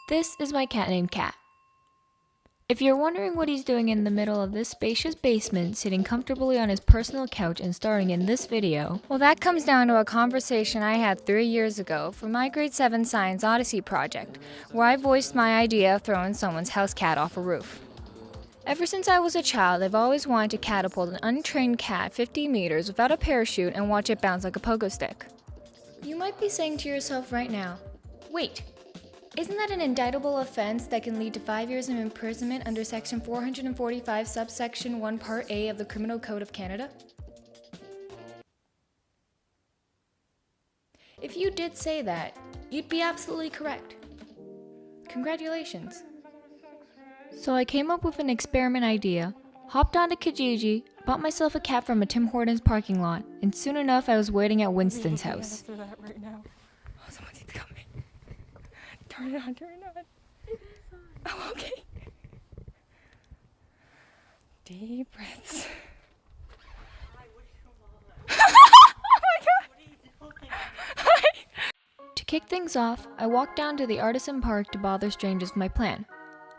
This is my cat named Cat. If you're wondering what he's doing in the middle of this spacious basement, sitting comfortably on his personal couch and starring in this video, well, that comes down to a conversation I had 3 years ago for my grade 7 Science Odyssey project, where I voiced my idea of throwing someone's house cat off a roof. Ever since I was a child, I've always wanted to catapult an untrained cat 50 meters without a parachute and watch it bounce like a pogo stick. You might be saying to yourself right now, wait, isn't that an indictable offense that can lead to 5 years of imprisonment under Section 445, subsection 1, Part A of the Criminal Code of Canada? If you did say that, you'd be absolutely correct. Congratulations. So I came up with an experiment idea, hopped onto Kijiji, bought myself a cat from a Tim Hortons parking lot, and soon enough I was waiting at Winston's house. Answer that right now. Oh, someone's coming. Turn it on, turn it on. Oh, okay. Deep breaths. To kick things off, I walked down to the Artisan Park to bother strangers with my plan.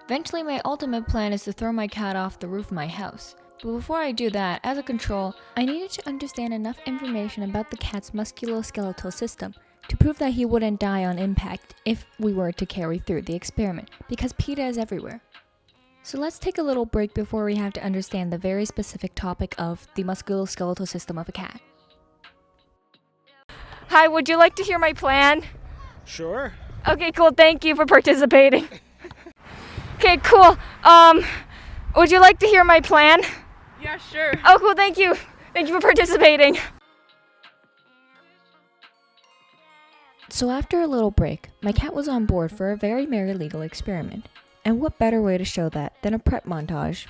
Eventually my ultimate plan is to throw my cat off the roof of my house. But before I do that, as a control, I needed to understand enough information about the cat's musculoskeletal system to prove that he wouldn't die on impact if we were to carry through the experiment, because PETA is everywhere. So let's take a little break before we have to understand the very specific topic of the musculoskeletal system of a cat. Hi, would you like to hear my plan? Sure. Okay, cool, thank you for participating. Okay, cool. Would you like to hear my plan? Yeah, sure. Oh, cool, thank you. Thank you for participating. So after a little break, my cat was on board for a very merry legal experiment. And what better way to show that than a prep montage?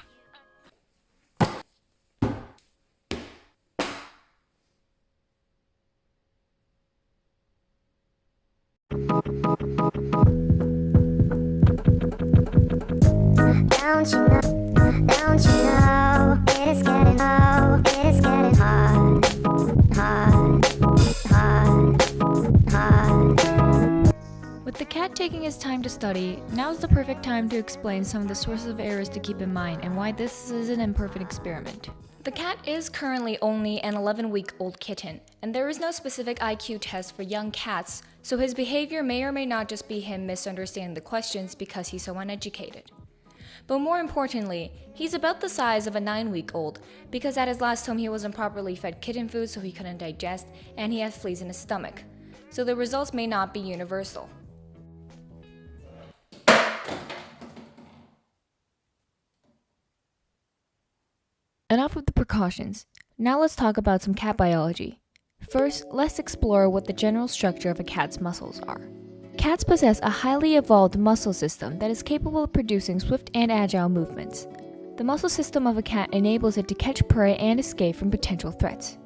Don't you know, it is getting hard, hard. With the cat taking his time to study, now's the perfect time to explain some of the sources of errors to keep in mind and why this is an imperfect experiment. The cat is currently only an 11-week-old kitten, and there is no specific IQ test for young cats, so his behavior may or may not just be him misunderstanding the questions because he's so uneducated. But more importantly, he's about the size of a 9-week-old, because at his last home he wasn't properly fed kitten food so he couldn't digest, and he has fleas in his stomach. So the results may not be universal. Enough with the precautions. Now let's talk about some cat biology. First, let's explore what the general structure of a cat's muscles are. Cats possess a highly evolved muscle system that is capable of producing swift and agile movements. The muscle system of a cat enables it to catch prey and escape from potential threats.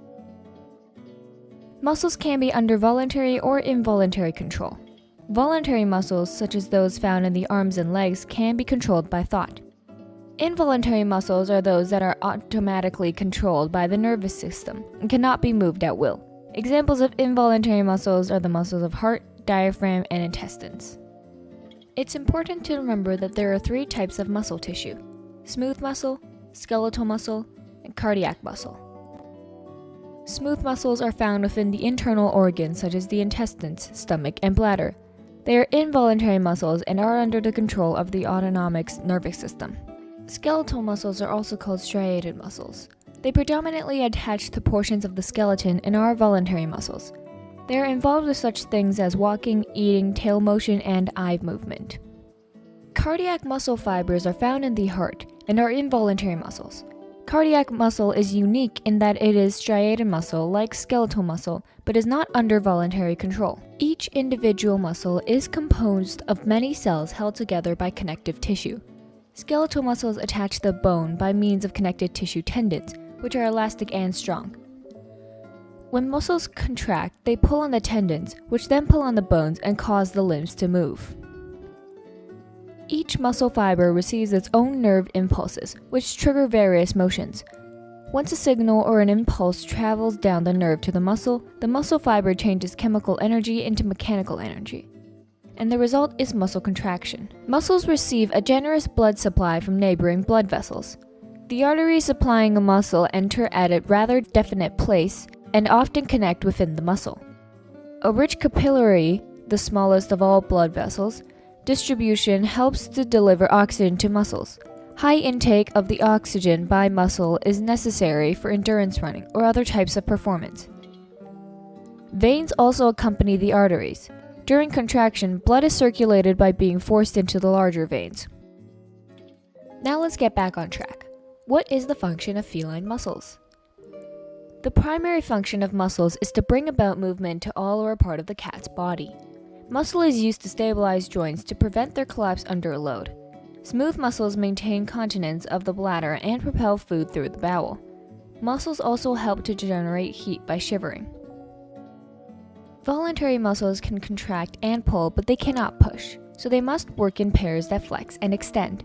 Muscles can be under voluntary or involuntary control. Voluntary muscles, such as those found in the arms and legs, can be controlled by thought. Involuntary muscles are those that are automatically controlled by the nervous system and cannot be moved at will. Examples of involuntary muscles are the muscles of heart, diaphragm, and intestines. It's important to remember that there are 3 types of muscle tissue: smooth muscle, skeletal muscle, and cardiac muscle. Smooth muscles are found within the internal organs such as the intestines, stomach, and bladder. They are involuntary muscles and are under the control of the autonomic nervous system. Skeletal muscles are also called striated muscles. They predominantly attach to portions of the skeleton and are voluntary muscles. They are involved with such things as walking, eating, tail motion, and eye movement. Cardiac muscle fibers are found in the heart and are involuntary muscles. Cardiac muscle is unique in that it is striated muscle like skeletal muscle, but is not under voluntary control. Each individual muscle is composed of many cells held together by connective tissue. Skeletal muscles attach the bone by means of connective tissue tendons, which are elastic and strong. When muscles contract, they pull on the tendons, which then pull on the bones and cause the limbs to move. Each muscle fiber receives its own nerve impulses, which trigger various motions. Once a signal or an impulse travels down the nerve to the muscle fiber changes chemical energy into mechanical energy. and the result is muscle contraction. Muscles receive a generous blood supply from neighboring blood vessels. The arteries supplying a muscle enter at a rather definite place and often connect within the muscle. A rich capillary, the smallest of all blood vessels, distribution helps to deliver oxygen to muscles. High intake of the oxygen by muscle is necessary for endurance running or other types of performance. Veins also accompany the arteries. During contraction, blood is circulated by being forced into the larger veins. Now let's get back on track. What is the function of feline muscles? The primary function of muscles is to bring about movement to all or a part of the cat's body. Muscle is used to stabilize joints to prevent their collapse under a load. Smooth muscles maintain continence of the bladder and propel food through the bowel. Muscles also help to generate heat by shivering. Voluntary muscles can contract and pull, but they cannot push, so they must work in pairs that flex and extend.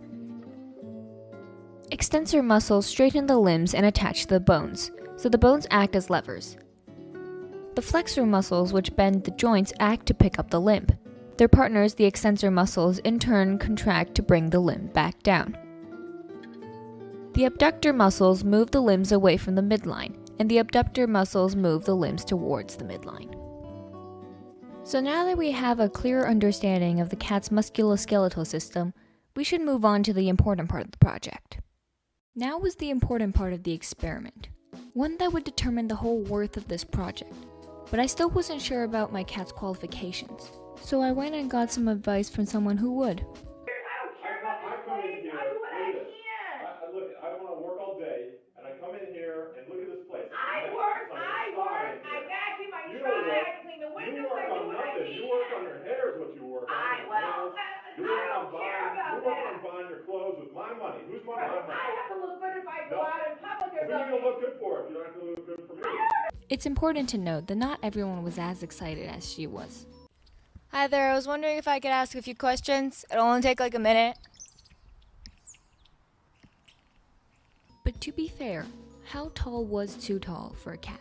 Extensor muscles straighten the limbs and attach to the bones, so the bones act as levers. The flexor muscles, which bend the joints, act to pick up the limb. Their partners, the extensor muscles, in turn contract to bring the limb back down. The abductor muscles move the limbs away from the midline, and the abductor muscles move the limbs towards the midline. So now that we have a clearer understanding of the cat's musculoskeletal system, we should move on to the important part of the project. Now was the important part of the experiment, one that would determine the whole worth of this project. But I still wasn't sure about my cat's qualifications, so I went and got some advice from someone who would. Look, I don't want to work all day, and I come in here and look at this place. I vacuum, I try, I clean the windows, I do what I need. You work on your hair is what you work on. I don't care about You work that. on buying your clothes with my money. Whose money? My money. I have to look good if I go No. out in public or Who are you going to something. look good for if you don't have to look good for me? It's important to note that not everyone was as excited as she was. Hi there, I was wondering if I could ask a few questions. It'll only take like a minute. But to be fair, how tall was too tall for a cat?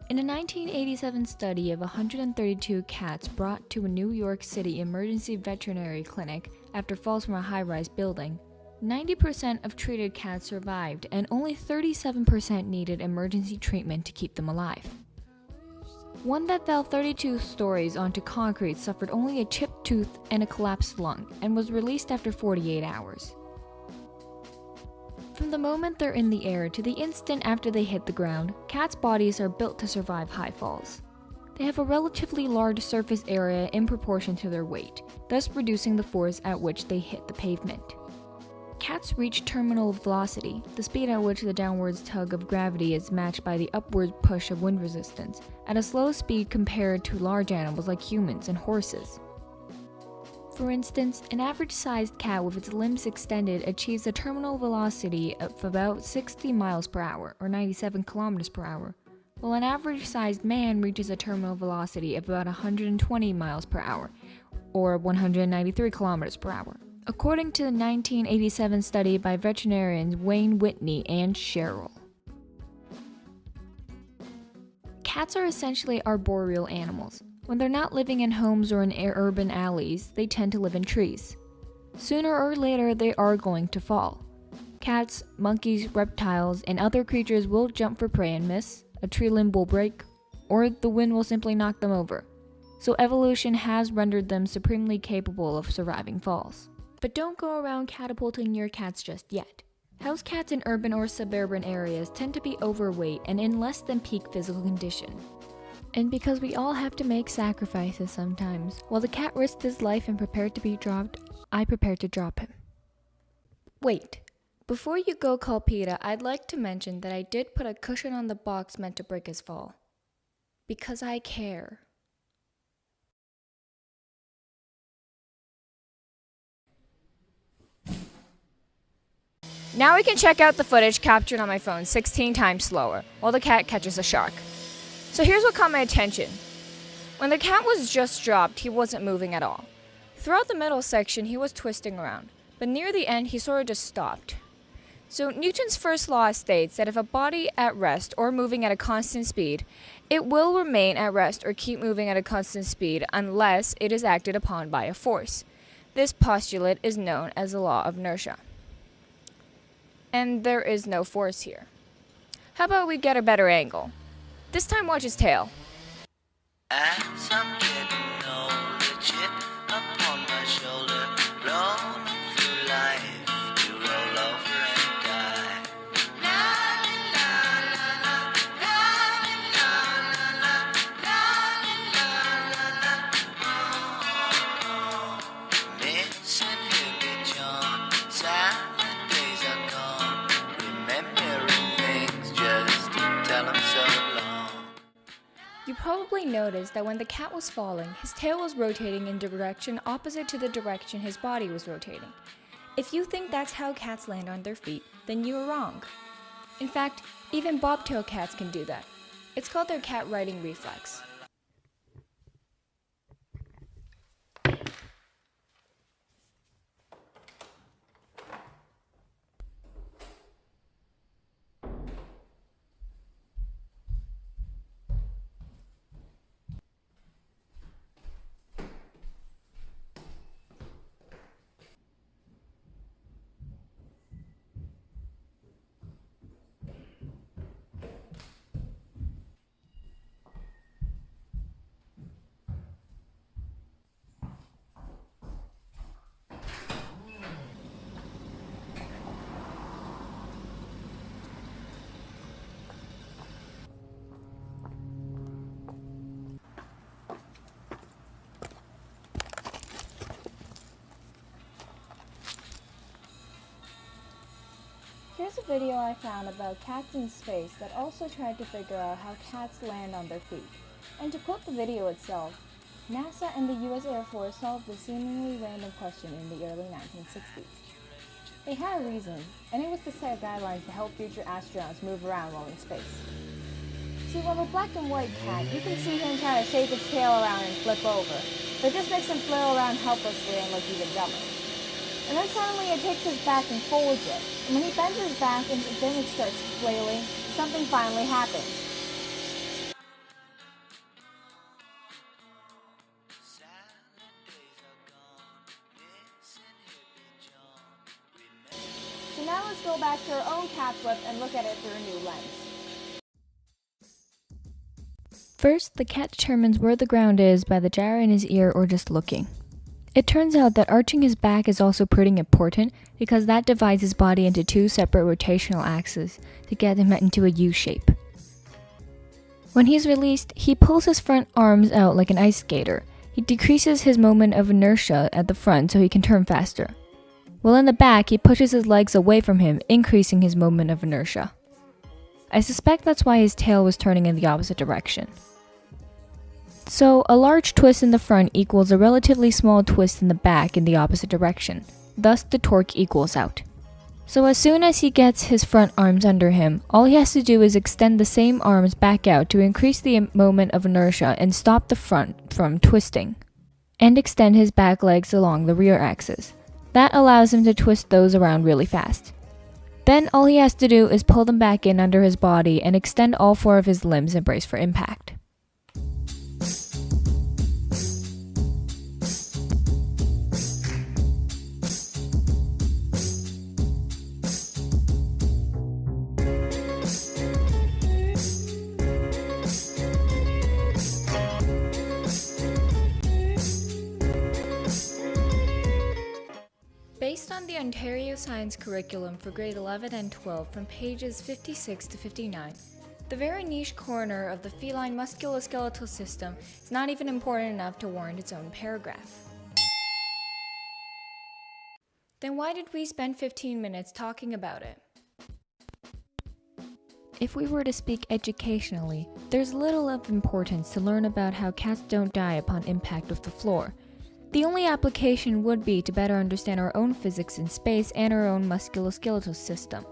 In a 1987 study of 132 cats brought to a New York City emergency veterinary clinic after falls from a high-rise building, 90% of treated cats survived and only 37% needed emergency treatment to keep them alive. One that fell 32 stories onto concrete suffered only a chipped tooth and a collapsed lung and was released after 48 hours. From the moment they're in the air to the instant after they hit the ground, cats' bodies are built to survive high falls. They have a relatively large surface area in proportion to their weight, thus reducing the force at which they hit the pavement. Cats reach terminal velocity, the speed at which the downwards tug of gravity is matched by the upward push of wind resistance, at a slow speed compared to large animals like humans and horses. For instance, an average-sized cat with its limbs extended achieves a terminal velocity of about 60 miles per hour, or 97 kilometers per hour, while an average-sized man reaches a terminal velocity of about 120 miles per hour, or 193 kilometers per hour, according to the 1987 study by veterinarians Wayne Whitney and Sherrill. Cats are essentially arboreal animals. When they're not living in homes or in urban alleys, they tend to live in trees. Sooner or later, they are going to fall. Cats, monkeys, reptiles, and other creatures will jump for prey and miss, a tree limb will break, or the wind will simply knock them over. So evolution has rendered them supremely capable of surviving falls. But don't go around catapulting your cats just yet. House cats in urban or suburban areas tend to be overweight and in less than peak physical condition. And because we all have to make sacrifices sometimes, while the cat risked his life and prepared to be dropped, I prepared to drop him. Wait, before you go call PETA, I'd like to mention that I did put a cushion on the box meant to break his fall. Because I care. Now we can check out the footage captured on my phone 16 times slower, while the cat catches a shark. So here's what caught my attention. When the cat was just dropped, he wasn't moving at all. Throughout the middle section, he was twisting around, but near the end, he sort of just stopped. So Newton's first law states that if a body at rest or moving at a constant speed, it will remain at rest or keep moving at a constant speed unless it is acted upon by a force. This postulate is known as the law of inertia. And there is no force here. How about we get a better angle? This time watch his tail. As I'm getting older, chip upon my shoulder, rolling through life to roll over and die. La la la la, la la la la, la la la la. Missing hippie John, silent days are gone, remembering things just to tell 'em so long. You probably noticed that when the cat was falling, his tail was rotating in a direction opposite to the direction his body was rotating. If you think that's how cats land on their feet, then you are wrong. In fact, even bobtail cats can do that. It's called their cat riding reflex. Here's a video I found about cats in space that also tried to figure out how cats land on their feet. And to quote the video itself, NASA and the US Air Force solved this seemingly random question in the early 1960s. They had a reason, and it was to set guidelines to help future astronauts move around while in space. See, with a black and white cat, you can see him try to shake its tail around and flip over, but it just makes him flail around helplessly and look even dumber. And then suddenly it takes his back and folds it. And when he bends his back and then it starts flailing, something finally happens. So now let's go back to our own cat flip and look at it through a new lens. First, the cat determines where the ground is by the gyre in his ear or just looking. It turns out that arching his back is also pretty important because that divides his body into two separate rotational axes to get him into a U shape. When he's released, he pulls his front arms out like an ice skater. He decreases his moment of inertia at the front so he can turn faster. While in the back, he pushes his legs away from him, increasing his moment of inertia. I suspect that's why his tail was turning in the opposite direction. So, a large twist in the front equals a relatively small twist in the back in the opposite direction. Thus, the torque equals out. So as soon as he gets his front arms under him, all he has to do is extend the same arms back out to increase the moment of inertia and stop the front from twisting, and extend his back legs along the rear axis. That allows him to twist those around really fast. Then all he has to do is pull them back in under his body and extend all four of his limbs and brace for impact. Based on the Ontario Science Curriculum for grade 11 and 12 from pages 56 to 59, the very niche corner of the feline musculoskeletal system is not even important enough to warrant its own paragraph. Then why did we spend 15 minutes talking about it? If we were to speak educationally, there's little of importance to learn about how cats don't die upon impact with the floor. The only application would be to better understand our own physics in space and our own musculoskeletal system.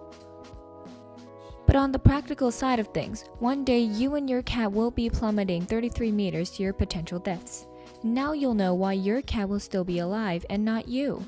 But on the practical side of things, one day you and your cat will be plummeting 33 meters to your potential deaths. Now you'll know why your cat will still be alive and not you.